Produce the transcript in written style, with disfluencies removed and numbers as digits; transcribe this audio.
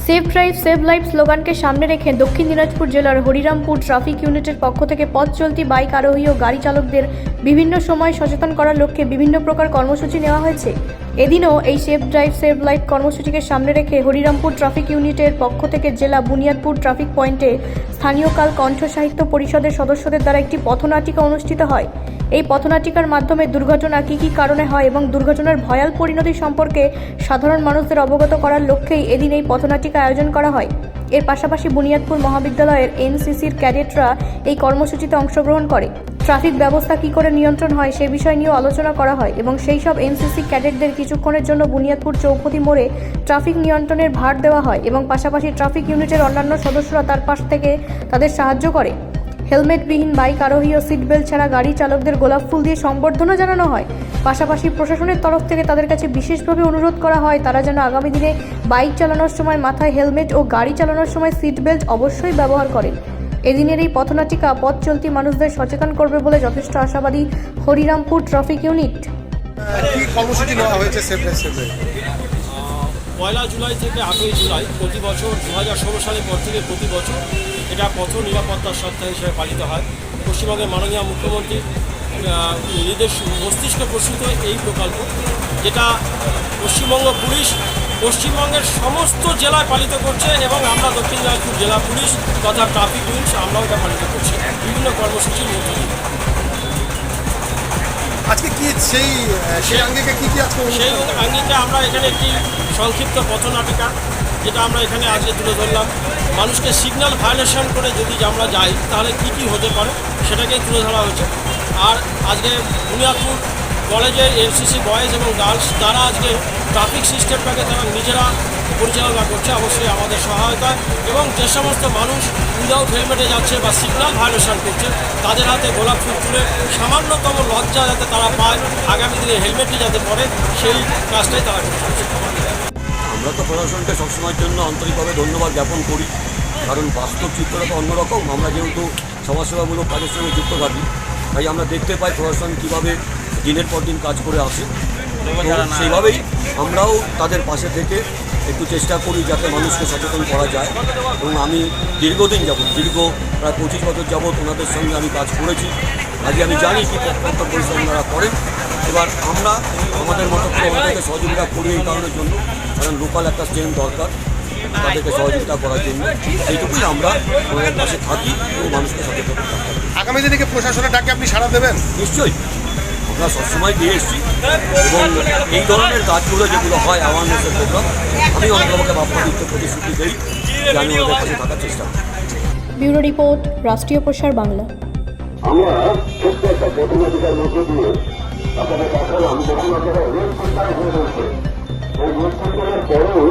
Save drive save life স্লোগানকে সামনে রেখে দক্ষিণ দিনাজপুর জেলার হরিরামপুর ট্রাফিক ইউনিটের পক্ষ থেকে পথ চলতি বাইক আরোহী ও গাড়ি চালকদের বিভিন্ন সময় সচেতন করার লক্ষ্যে বিভিন্ন প্রকার কর্মসূচি নেওয়া হয়েছে। এদিনও এই সেভ ড্রাইভ সেভ লাইফ কর্মসূচিকে সামনে রেখে হরিরামপুর ট্রাফিক ইউনিটের পক্ষ থেকে জেলা বুনিয়াদপুর ট্রাফিক পয়েন্টে স্থানীয় কাল কণ্ঠ সাহিত্য পরিষদের সদস্যদের দ্বারা একটি পথনাটিকা অনুষ্ঠিত হয়। এই পথনাটিকার মাধ্যমে দুর্ঘটনা কী কী কারণে হয় এবং দুর্ঘটনার ভয়াল পরিণতি সম্পর্কে সাধারণ মানুষদের অবগত করার লক্ষ্যেই এদিন এই পথনাটিকা আয়োজন করা হয়। এর পাশাপাশি বুনিয়াদপুর মহাবিদ্যালয়ের এনসিসির ক্যাডেটরা এই কর্মসূচিতে অংশগ্রহণ করে। ট্রাফিক ব্যবস্থা কী করে নিয়ন্ত্রণ হয় সে বিষয় নিয়েও আলোচনা করা হয় এবং সেই সব এনসিসি ক্যাডেটদের কিছুক্ষণের জন্য বুনিয়াদপুর চৌপতি মোড়ে ট্রাফিক নিয়ন্ত্রণের ভার দেওয়া হয় এবং পাশাপাশি ট্রাফিক ইউনিটের অন্যান্য সদস্যরা তার পাশ থেকে তাদের সাহায্য করে। হেলমেটবিহীন বাইক আরোহী ও সিট বেল্ট ছাড়া গাড়ি চালকদের গোলাপ ফুল দিয়ে সংবর্ধনা জানানো হয়। পাশাপাশি প্রশাসনের তরফ থেকে তাদের কাছে বিশেষভাবে অনুরোধ করা হয় তারা যেন আগামী দিনে বাইক চালানোর সময় মাথায় হেলমেট ও গাড়ি চালানোর সময় সিট বেল্ট অবশ্যই ব্যবহার করেন। এদিনের এই পথনাটিকা পথ চলতি মানুষদের সচেতন করবে বলে যথেষ্ট আশাবাদী হরিরামপুর ট্রাফিক ইউনিট। কি কর্মসূচি নেওয়া হয়েছে save drive save life? 1 July থেকে 8 জুলাই প্রতি বছর 2016 সালের পর থেকে প্রতি বছর এটা পথ নিরাপত্তা সপ্তাহ হিসেবে পালিত হয়। পশ্চিমবঙ্গের মাননীয় মুখ্যমন্ত্রী নির্দেশ মস্তিষ্ক প্রসূত এই প্রকল্প, যেটা পশ্চিমবঙ্গ পুলিশ পশ্চিমবঙ্গের সমস্ত জেলায় পালিত করছে এবং আমরা দক্ষিণ দিনাজপুর জেলা পুলিশ তথা ট্রাফিক পুলিশ আমরাও এটা পালিত করছি বিভিন্ন কর্মসূচির মধ্য দিয়ে। আজকে কি সেই আঙ্গিকে কি আজকে সেই আঙ্গিকে আমরা এখানে একটি সংক্ষিপ্ত পথনাটিকা যেটা আমরা এখানে আজকে তুলে ধরলাম। মানুষকে সিগন্যাল ভায়োলেশন করে যদি আমরা যাই তাহলে কি কি হতে পারে সেটাকেই তুলে ধরা হয়েছে। আর আজকে বুনিয়াদপুর কলেজের এনসিসি বয়েজ এবং গার্লস তারা আজকে ট্রাফিক সিস্টেমটাকে তারা নিজেরা পরিচালনা করছে অবশ্যই আমাদের সহায়তায়, এবং যে সমস্ত মানুষ উইদাউট হেলমেটে যাচ্ছে বা সিগন্যাল ভায়োলেশন করছে তাদের হাতে গোলাপ ফুল তুলে সামান্যতম লজ্জা যাতে তারা পায়, আগামী দিনে হেলমেটটি যাতে পরে সেই কাজটাই তারা করছে। আমরা তো প্রশাসনকে সবসময়ের জন্য আন্তরিকভাবে ধন্যবাদ জ্ঞাপন করি, কারণ বাস্তব চিত্রটা তো অন্যরকম। আমরা যেহেতু সমাজসেবামূলক কাজের সঙ্গে যুক্ত থাকি, তাই আমরা দেখতে পাই প্রশাসন কীভাবে দিনের পর দিন কাজ করে আসে। সেইভাবেই আমরাও তাদের পাশে থেকে একটু চেষ্টা করি যাতে মানুষকে সচেতন করা যায়। এবং আমি দীর্ঘদিন যাবৎ প্রায় 25 বছর যাবৎ ওনাদের সঙ্গে আমি কাজ করেছি। আজকে আমি জানি কি প্রত্যন্ত পরিশ্রম ওনারা করেন। এবার আমরা আমাদের মতো ওনাদেরকে সহযোগিতা করি এই কারণের জন্য, কারণ লোকাল একটা স্ট্রেন দরকার তাদেরকে সহযোগিতা করার জন্য। সেইটুকুই আমরা ওনাদের পাশে থাকি এবং মানুষকে সচেতন থাকি। আগামী দিনে কি প্রশাসনের ডাকে আপনি সাড়া দেবেন? নিশ্চয়ই, আমরা সবসময় দিয়ে এসেছি এবং এই ধরনের কাজগুলো যেগুলো হয় অ্যাওয়ারনেসের প্রোগ্রাম, আমি অন্ততপক্ষে আপনাদের প্রতিশ্রুতি দিই যে আমি ওদের কাছে থাকার চেষ্টা করি। ব্যুরো রিপোর্ট, রাষ্ট্রীয় প্রসার বাংলা। আমরা ছোট্ট একটা পথনাটিকার মধ্যে দিয়ে আপনাদের দেখালাম যখন আপনারা রেল সেন্টার হয়ে রয়েছে। এই রেল সেন্টারের পরেও